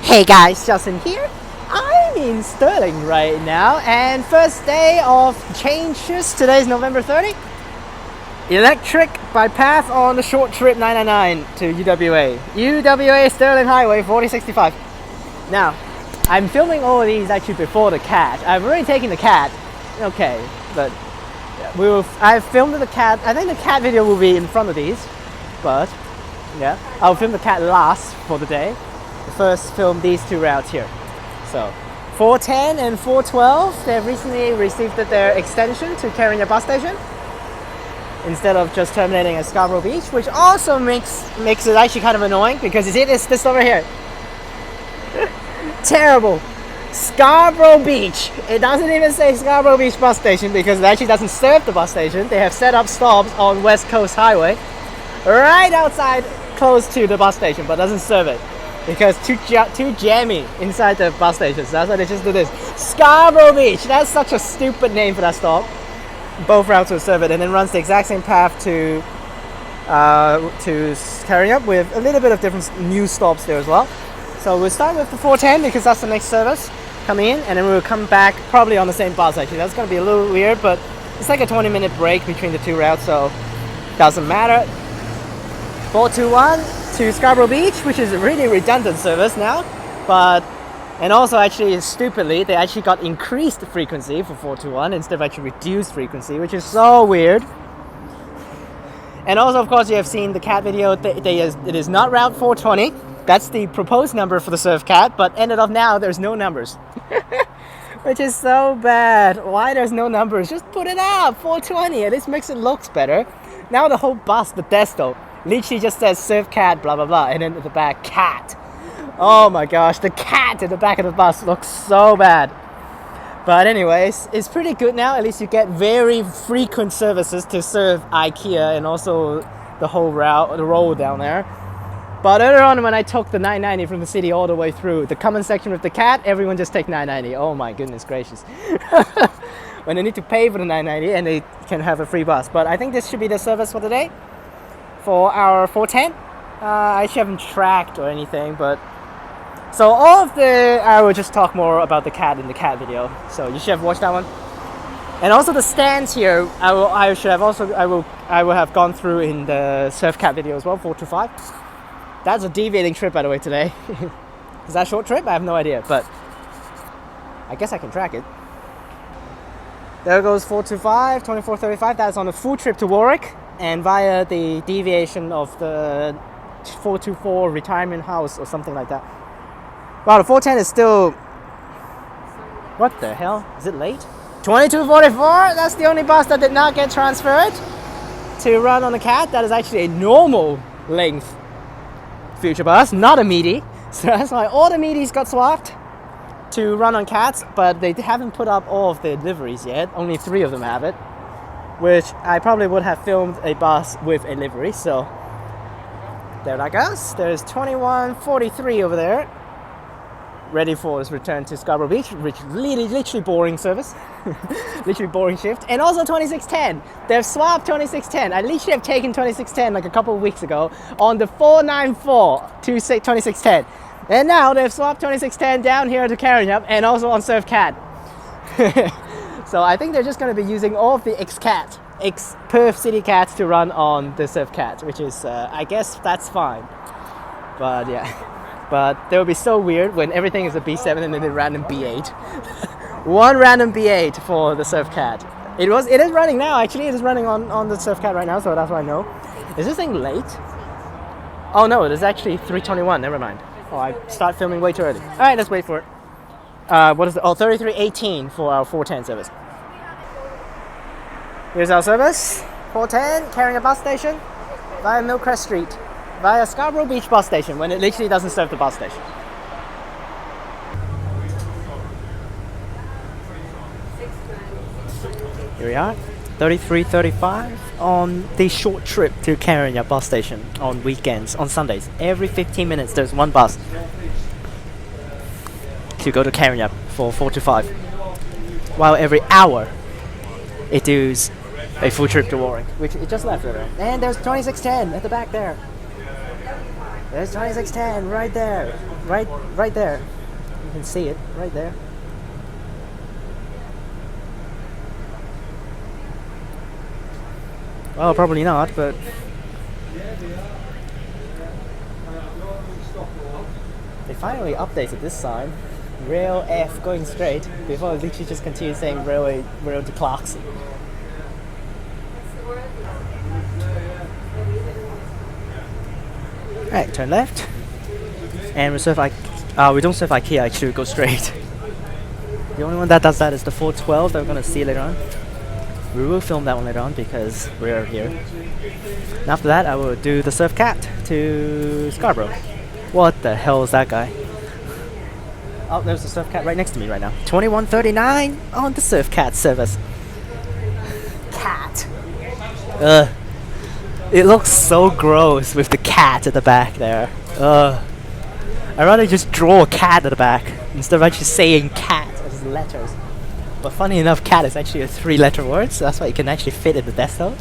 Hey guys, Justin here. I'm in Stirling right now, and first day of changes. Today's November 30. Electric by path on the short trip 999 to UWA. UWA Stirling Highway 4065. Now, I'm filming all of these actually before the cat. I've already taken the cat. Okay, but I've filmed the cat. I think the cat video will be in front of these, but yeah, I'll film the cat last for the day. First film these two routes here. So 410 and 412, they've recently received their extension to Karrinyup bus station instead of just terminating at Scarborough Beach, which also makes it actually kind of annoying because you see this over here. Terrible. Scarborough Beach. It doesn't even say Scarborough Beach bus station because it actually doesn't serve the bus station. They have set up stops on West Coast Highway right outside close to the bus station, but doesn't serve it because too jammy inside the bus station. So that's why they just do this. Scarborough Beach. That's such a stupid name for that stop. Both routes will serve it, and then runs the exact same path to Karrinyup with a little bit of different new stops there as well. So we'll start with the 410 because that's the next service coming in, and then we'll come back probably on the same bus. Actually, that's going to be a little weird, but it's like a 20-minute break between the two routes, so doesn't matter. 421 to Scarborough Beach, which is a really redundant service now, and also actually stupidly they actually got increased frequency for 421 instead of actually reduced frequency, which is so weird. And also, of course, you have seen the cat video. It is not route 420. That's the proposed number for the Surf Cat, but ended up now there's no numbers. Which is so bad. Why there's no numbers? Just put it up, 420, at least makes it looks better. Now the whole bus, the desto, literally just says Surf Cat, blah blah blah, and then at the back, cat. Oh my gosh, the cat at the back of the bus looks so bad. But anyways, it's pretty good now. At least you get very frequent services to serve IKEA and also the whole route, the road down there. But earlier on, when I took the 990 from the city all the way through, the comment section with the cat, everyone just take 990. Oh my goodness gracious. When they need to pay for the 990 and they can have a free bus. But I think this should be the service for the day. For our 410. I actually haven't tracked or anything, but... So I will just talk more about the cat in the cat video. So you should have watched that one. And also the stands here, I will have gone through in the Surf Cat video as well, 425. That's a deviating trip, by the way, today. Is that a short trip? I have no idea, but I guess I can track it. There goes 425, 2435. That's on the full trip to Warwick and via the deviation of the 424 retirement house or something like that. Wow, the 410 is still... What the hell? Is it late? 2244? That's the only bus that did not get transferred to run on the cat. That is actually a normal length future bus, not a meaty. So that's why all the meaties got swapped to run on cats, but they haven't put up all of the liveries yet. Only 3 of them have it, which I probably would have filmed a bus with a livery. So there that goes. There's 2143 over there, ready for its return to Scarborough Beach, which literally boring service. Literally boring shift. And also 2610. They've swapped 2610. I literally have taken 2610 like a couple of weeks ago on the 494 to 2610. And now they've swapped 2610 down here to Karrinyup and also on Surf Cat. So I think they're just going to be using all of the ex-Perth City Cats to run on the Surf Cat, which is, I guess that's fine. But yeah. But they will be so weird when everything is a B7 and then a random B8. One random B8 for the Surf Cat. It is running now, actually. It is running on the Surf Cat right now, so that's what I know. Is this thing late? Oh no, it is actually 3:21, never mind. Oh, I start filming way too early. Alright, let's wait for it. What is it? Oh, 3318 for our 410 service. Here's our service. 410, Karrinyup bus station via Millcrest Street. Via Scarborough Beach bus station when it literally doesn't serve the bus station. Here we are, 3335 on the short trip to Karrinyup bus station on weekends, on Sundays. Every 15 minutes there's one bus to go to Karrinyup for 4 to 5. While every hour it does a full trip to Warwick, which it just left over. And there's 2610 at the back there. There's 2610 right there. Right there. You can see it right there. Well, probably not, but they finally updated this sign. Rail F going straight. Before it literally just continued saying rail to clocks. Alright, turn left. And we don't serve IKEA, actually we go straight. The only one that does that is the 412 that we're gonna see later on. We will film that one later on because we're here. And after that I will do the Surf Cat to Scarborough. What the hell is that guy? Oh, there's the Surf Cat right next to me right now. 2139 on the Surf Cat service. Cat. It looks so gross with the cat at the back there. I'd rather just draw a cat at the back instead of actually saying cat as letters. But funny enough, cat is actually a 3-letter word, so that's why it can actually fit in the desktop.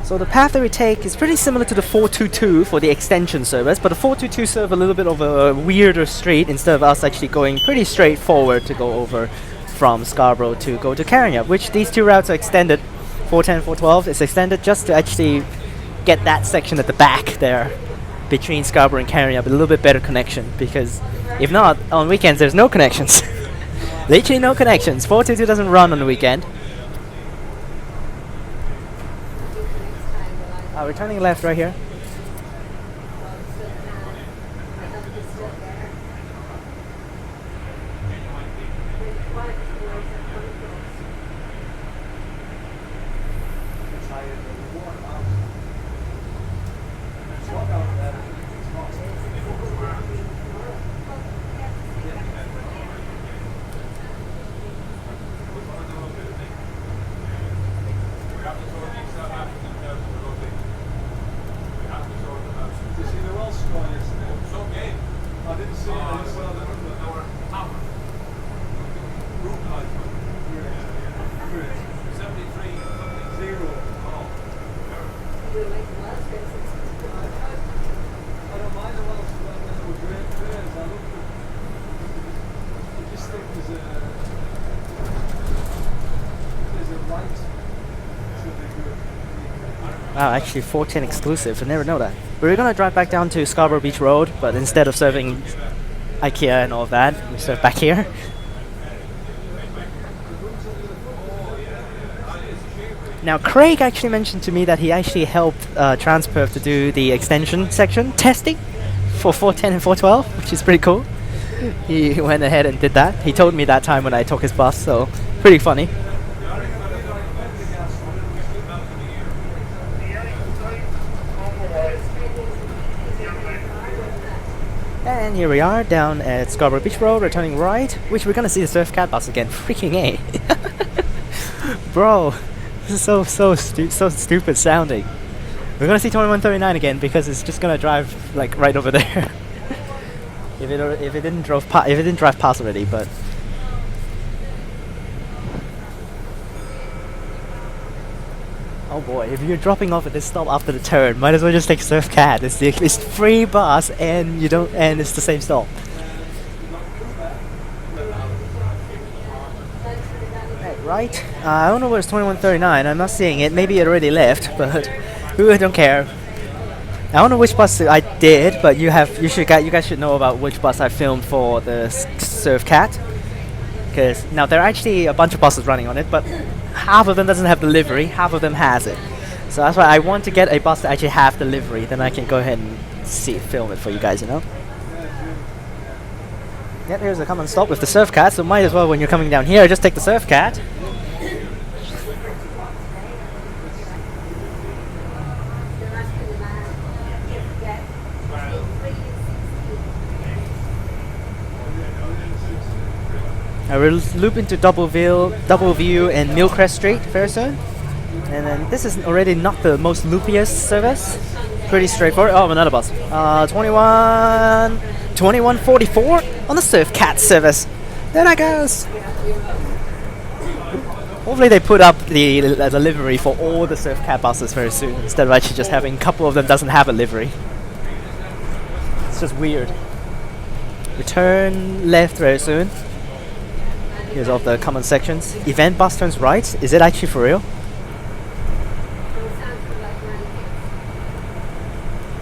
So the path that we take is pretty similar to the 422 for the extension service, but the 422 serve a little bit of a weirder street instead of us actually going pretty straightforward to go over from Scarborough to go to Karrinyup, which these two routes are extended. 410, 412 is extended just to actually get that section at the back there between Scarborough and Karrinyup a little bit better connection, because if not, on weekends there's no connections. Literally no connections. 422 doesn't run on the weekend. We're turning left right here. Wow, actually 410 exclusive, I never know that. We were gonna drive back down to Scarborough Beach Road, but instead of serving IKEA and all that, we serve back here. Now Craig actually mentioned to me that he actually helped Transperth to do the extension section testing for 410 and 412, which is pretty cool. He went ahead and did that. He told me that time when I took his bus, so pretty funny. And here we are down at Scarborough Beach Road, returning right, which we're gonna see the Surf Cat bus again. Freaking A. Bro, this is so stupid sounding. We're gonna see 2139 again because it's just gonna drive like right over there. if it didn't drive past already, but oh boy, if you're dropping off at this stop after the turn, might as well just take Surf Cat. It's free bus and it's the same stop. Right, I don't know where's 2139. I'm not seeing it. Maybe it already left, but I don't care. I don't know which bus I did, but you guys should know about which bus I filmed for the Surf Cat. Because now there are actually a bunch of buses running on it, but half of them doesn't have the livery, half of them has it. So that's why I want to get a bus that actually have the livery, then I can go ahead and film it for you guys, you know. Yep, here's a common stop with the Surf Cat, so might as well when you're coming down here, just take the Surf Cat. I will loop into Doubleview and Millcrest Street very soon. And then this is already not the most loopiest service. Pretty straightforward. Oh, another bus. 2112 2144 on the Surfcat service. There that goes. Hopefully they put up the livery for all the Surfcat buses very soon, instead of actually just having a couple of them doesn't have a livery. It's just weird. Return left very soon. Here's all the common sections. Event bus turns right. Is it actually for real?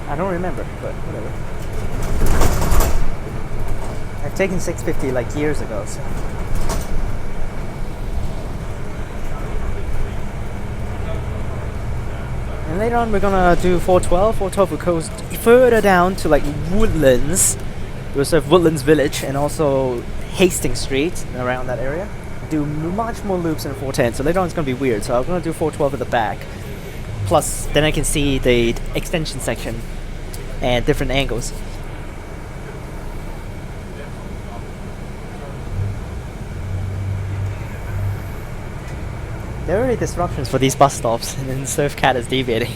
I don't remember, but whatever. I've taken 650 like years ago, so. And later on we're gonna do 412. 412 will go further down to like Woodlands. We'll serve Woodlands Village and also Hastings Street around that area. Do much more loops in 410, so later on it's gonna be weird. So I'm gonna do 412 at the back. Plus, then I can see the extension section and different angles. There are already disruptions for these bus stops, and then Surfcat is deviating.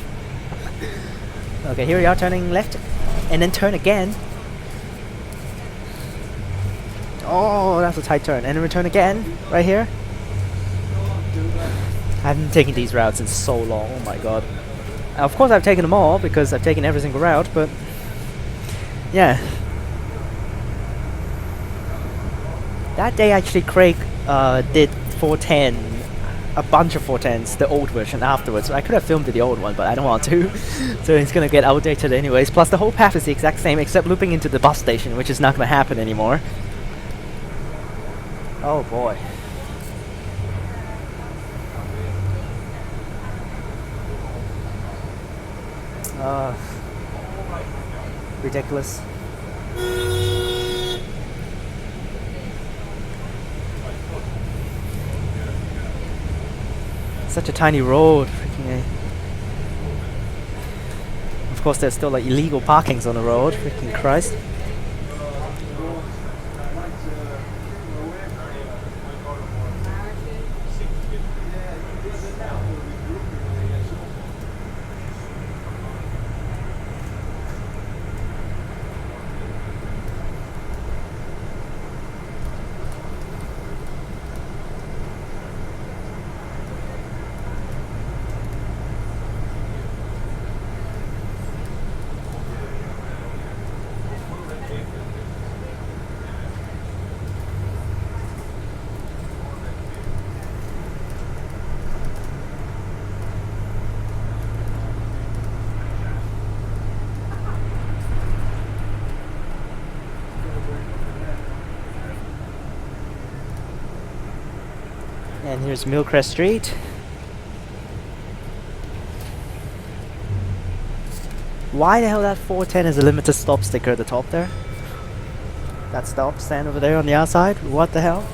Okay, here we are turning left, and then turn again. Oh, that's a tight turn, and then return again, right here. I haven't taken these routes in so long, oh my god. Of course I've taken them all, because I've taken every single route, but yeah. That day actually Craig did 410, a bunch of 410s, the old version afterwards. I could have filmed the old one, but I don't want to. So it's gonna get outdated anyways. Plus the whole path is the exact same except looping into the bus station, which is not gonna happen anymore. Oh boy. Ridiculous. Such a tiny road, freaking A. Of course there's still like illegal parkings on the road, freaking Christ. And here's Millcrest Street. Why the hell that 410 is a limited stop sticker at the top there? That stop stand over there on the outside? What the hell?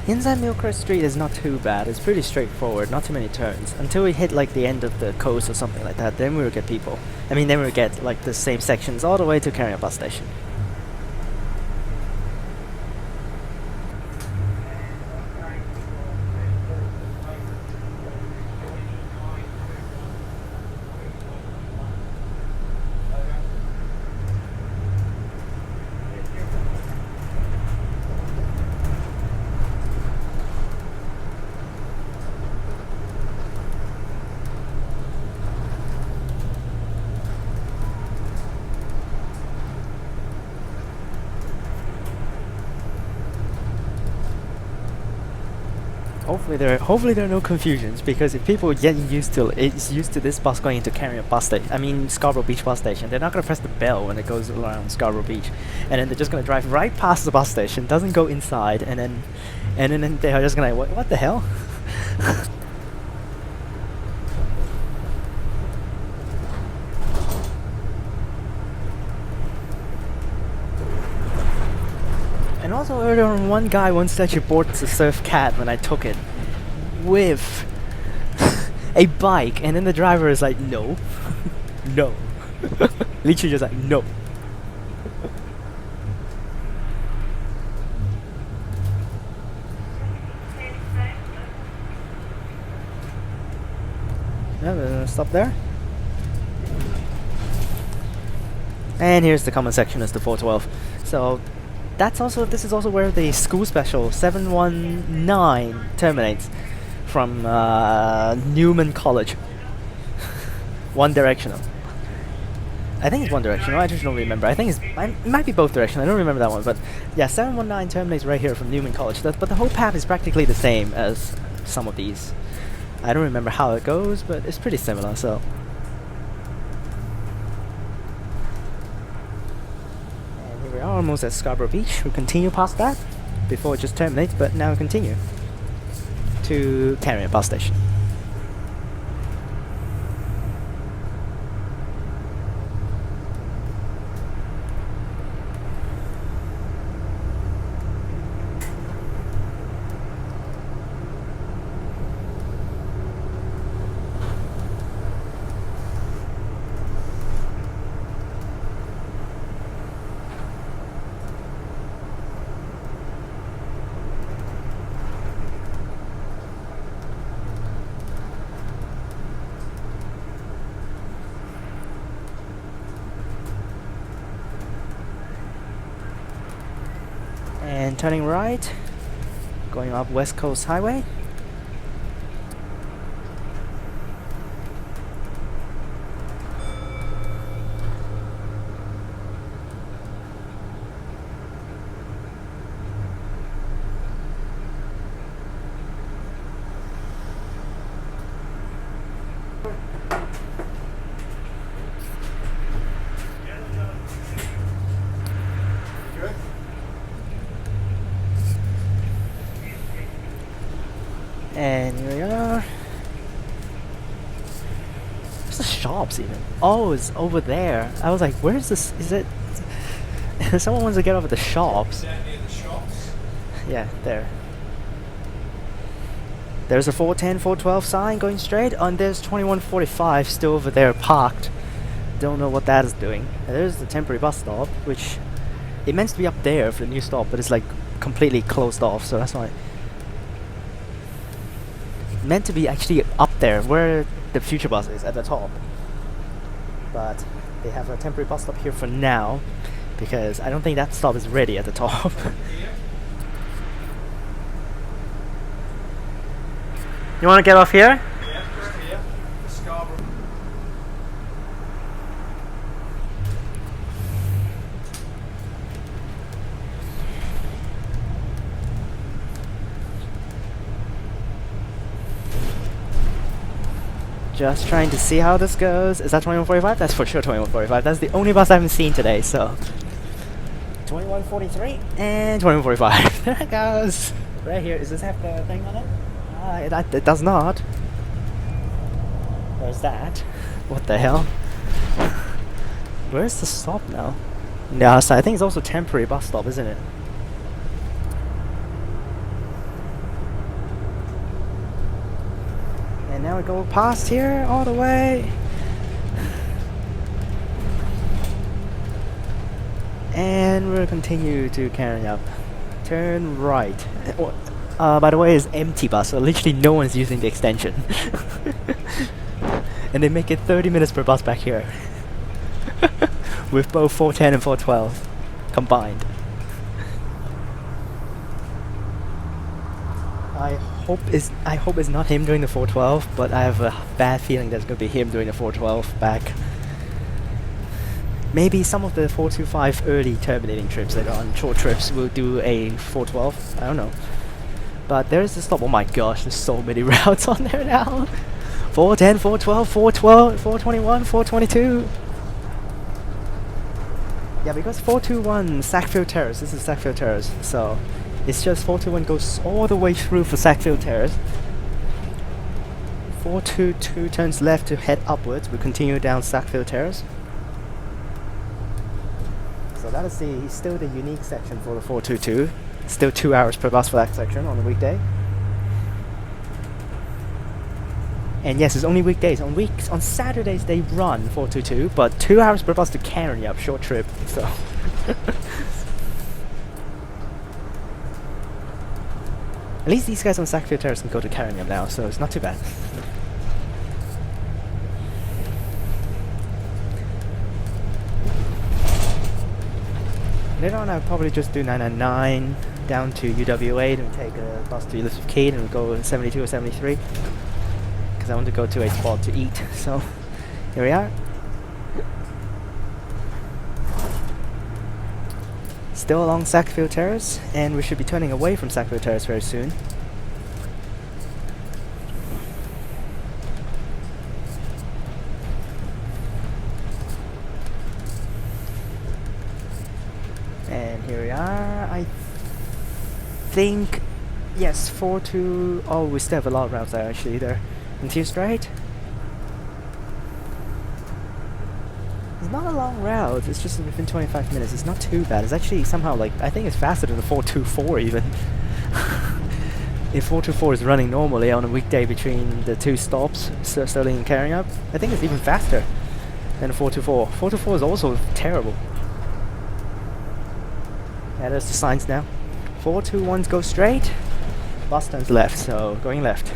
Inside Millcrest Street is not too bad, it's pretty straightforward, not too many turns. Until we hit like the end of the coast or something like that, then we will get people. I mean, then we will get like the same sections all the way to Karrinyup bus station. hopefully there are no confusions, because if people get used to this bus going into Karrinyup bus station, I mean Scarborough Beach bus station, they're not gonna press the bell when it goes around Scarborough Beach, and then they're just gonna drive right past the bus station, doesn't go inside, and then they're just gonna what the hell? And also earlier on, one guy once actually board the surf cat when I took it with a bike, and then the driver is like, no, no, literally just like, no. Yeah, stop there. And here's the comment section as the 412. So this is also where the school special 719 terminates from Newman College. One directional. I think it's one directional. I just don't remember. I think it might be both directional. I don't remember that one, but yeah, 719 terminates right here from Newman College. But the whole path is practically the same as some of these. I don't remember how it goes, but it's pretty similar. So. We are almost at Scarborough Beach. We continue past that before it just terminates, but now we continue to Karrinyup bus station. And turning right, going up West Coast Highway. And here we are. Where's the shops even? Oh, it's over there. I was like, where's this? Is it? Someone wants to get off at the shops. Yeah, there. There's a 410, 412 sign going straight, and there's 2145 still over there parked. Don't know what that is doing. And there's the temporary bus stop, which it meant to be up there for the new stop, but it's like completely closed off, so that's why. Meant to be actually up there where the future bus is at the top, but they have a temporary bus stop here for now because I don't think that stop is ready at the top. You want to get off here? Yeah, just here. Scarborough. Just trying to see how this goes. Is that 2145? That's for sure 2145. That's the only bus I haven't seen today, so 2143 and 2145. There it goes. Right here. Does this have the thing on it? It does not. Where's that? What the hell? Where's the stop now? No, so I think it's also temporary bus stop, isn't it? And now we go past here all the way. And we'll continue to Karrinyup. Turn right. By the way, it's empty bus, so literally no one's using the extension. And they make it 30 minutes per bus back here. With both 410 and 412 combined. I hope it's not him doing the 412, but I have a bad feeling there's gonna be him doing the 412 back. Maybe some of the 425 early terminating trips that are on short trips will do a 412. I don't know. But there is a stop. Oh my gosh, there's so many routes on there now. 410, 412, 412, 421, 422. Yeah, because 421 Sackville Terrace, this is Sackville Terrace, so it's just 421 goes all the way through for Sackville Terrace. 422 turns left to head upwards. We continue down Sackville Terrace. So that is still the unique section for the 422. Still 2 hours per bus for that section on a weekday. And yes, it's only weekdays. On Saturdays they run 422, but 2 hours per bus to Karrinyup, short trip. So at least these guys on Sackville Terrace can go to Karrinyup now, so it's not too bad. Later on I'll probably just do 999 down to UW8 and take a bus to Elizabeth Keene and go 72 or 73. Because I want to go to a spot to eat, so here we are. Still along Sackville Terrace, and we should be turning away from Sackville Terrace very soon. And here we are. I think, yes, 4-2. Oh, we still have a lot of routes there actually there. Into straight. It's not a long route, it's just within 25 minutes. It's not too bad. It's actually somehow like, I think it's faster than the 424 even. If 424 is running normally on a weekday between the two stops, Stirling and Karrinyup, I think it's even faster than the 424. 424 is also terrible. Yeah, there's the signs now. 421s go straight, bus turns left, so going left.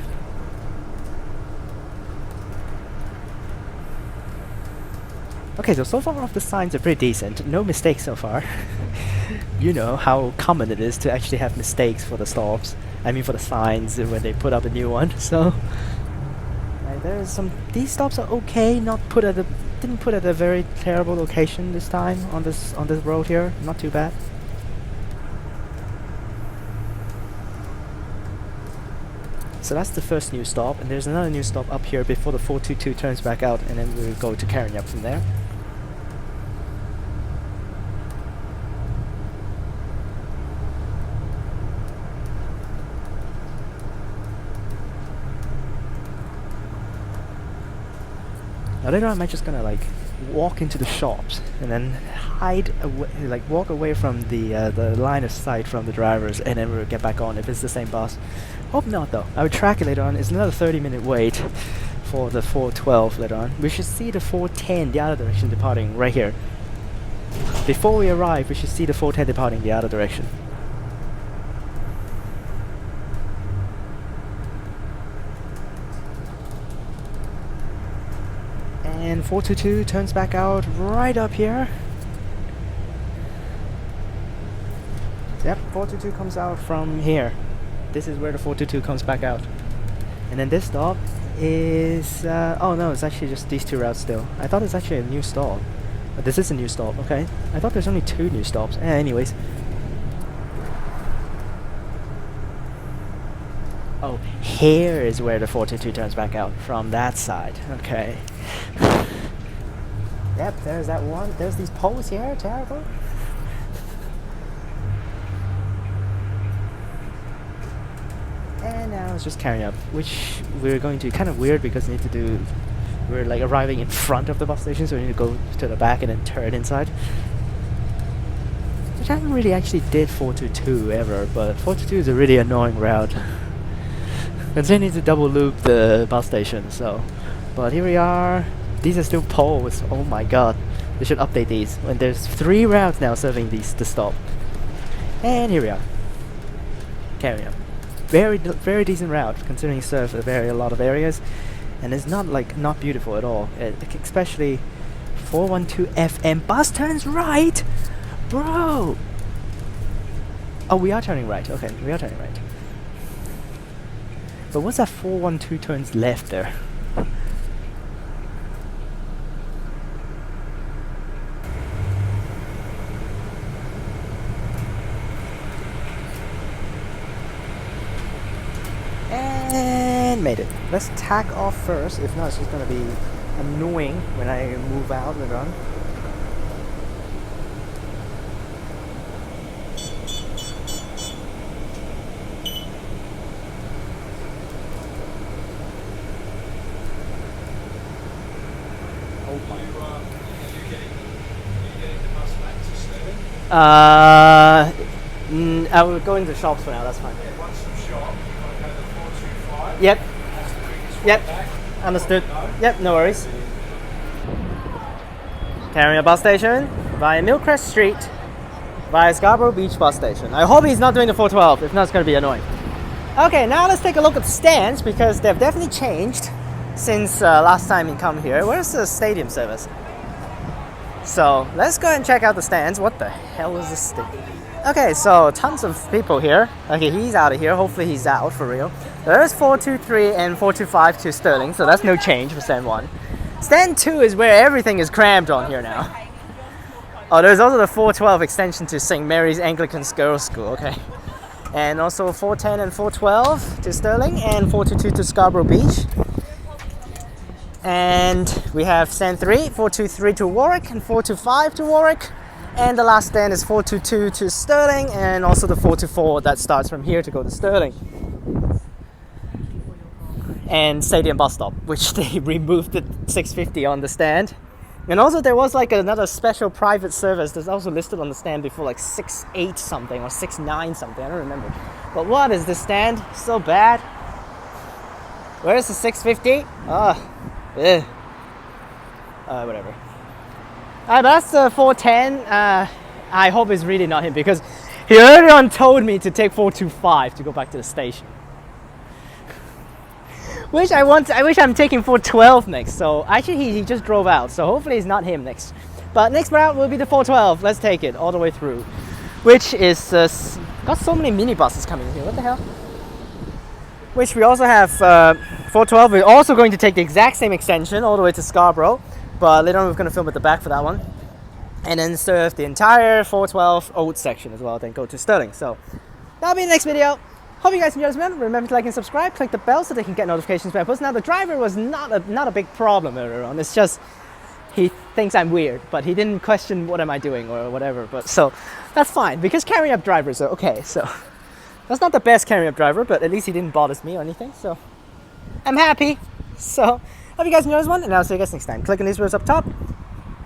Okay, so far off the signs are pretty decent. No mistakes so far. You know how common it is to actually have mistakes for the stops. I mean for the signs when they put up a new one. So there's some. These stops are okay. Didn't put at a very terrible location this time on this road here. Not too bad. So that's the first new stop, and there's another new stop up here before the 422 turns back out, and then we'll go to Karrinyup from there. Now later on, I'm just gonna like walk into the shops and then hide away, like walk away from the line of sight from the drivers, and then we'll get back on if it's the same bus. Hope not though. I will track it later on. It's another 30-minute wait for the 412 later on. We should see the 410 the other direction departing right here. Before we arrive, we should see the 410 departing the other direction. And 422 turns back out right up here. Yep, 422 comes out from here. This is where the 422 comes back out. And then this stop is... oh no, it's actually just these two routes still. I thought it's actually a new stop. But this is a new stop, okay. I thought there's only 2 new stops. Anyways. Oh, here is where the 422 turns back out. From that side. Okay. Yep, there's that one. There's these poles here. Terrible. And now it's just Karrinyup, which we're going to kind of weird because we're like arriving in front of the bus station, so we need to go to the back and then turn inside. Which I haven't really actually did 422 ever, but 422 is a really annoying route. And then you need to double loop the bus station, so. But here we are. These are still poles. Oh my god. They should update these. When there's 3 routes now serving these to stop. And here we are. Karrinyup. Very decent route considering it serves a lot of areas, and it's not beautiful at all. Especially 412 FM bus turns right, bro. Oh, we are turning right. Okay, we are turning right. But what's that 412 turns left there? made it. Let's tack off first. If not, it's just gonna be annoying when I move out later on. I will go into the shops for now, that's fine. Yeah, once from shop, you've got to go to the 425. Yep, That's the quickest yep, way back. understood. Yep, no worries. Karrinyup bus station, via Millcrest Street, via Scarborough Beach bus station. I hope he's not doing the 412, if not it's going to be annoying. Okay, now let's take a look at the stands, because they've definitely changed since last time you come here. Where's the stadium service? So let's go and check out the stands. What the hell is this thing? Okay, so tons of people here. Okay, he's out of here. Hopefully he's out for real. There's 423 and 425 to Stirling, so that's no change for stand 1. Stand 2 is where everything is crammed on here now. Oh, there's also the 412 extension to St. Mary's Anglican Girls' School, okay. And also 410 and 412 to Stirling, and 422 to Scarborough Beach. And we have stand 3, 423 to Warwick, and 425 to Warwick. And the last stand is 422 to Stirling, and also the 424 that starts from here to go to Stirling. And Stadium bus stop, which they removed the 650 on the stand. And also there was like another special private service that's also listed on the stand before, like 68 something or 69 something, I don't remember. But what is this stand? So bad. Where's the 650? Whatever. But that's the 410. I hope it's really not him, because he earlier on told me to take 425 to go back to the station. I wish I'm taking 412 next. So actually he just drove out. So hopefully it's not him next. But next route will be the 412. Let's take it all the way through. Which is got so many minibuses coming here. What the hell? Which we also have 412. We're also going to take the exact same extension all the way to Scarborough. But later on we're going to film at the back for that one. And then serve the entire 412 old section as well. Then go to Stirling. So that'll be the next video. Hope you guys enjoyed this video. Remember to like and subscribe. Click the bell so they can get notifications when I post. Now the driver was not a big problem earlier on. It's just he thinks I'm weird, but he didn't question what am I doing or whatever. But so that's fine, because Karrinyup drivers are okay. So that's not the best Karrinyup driver, but at least he didn't bother me or anything. So I'm happy. So hope you guys enjoyed this one, and I'll see you guys next time. Click on these words up top.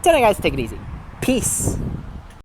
Till then, guys, take it easy. Peace.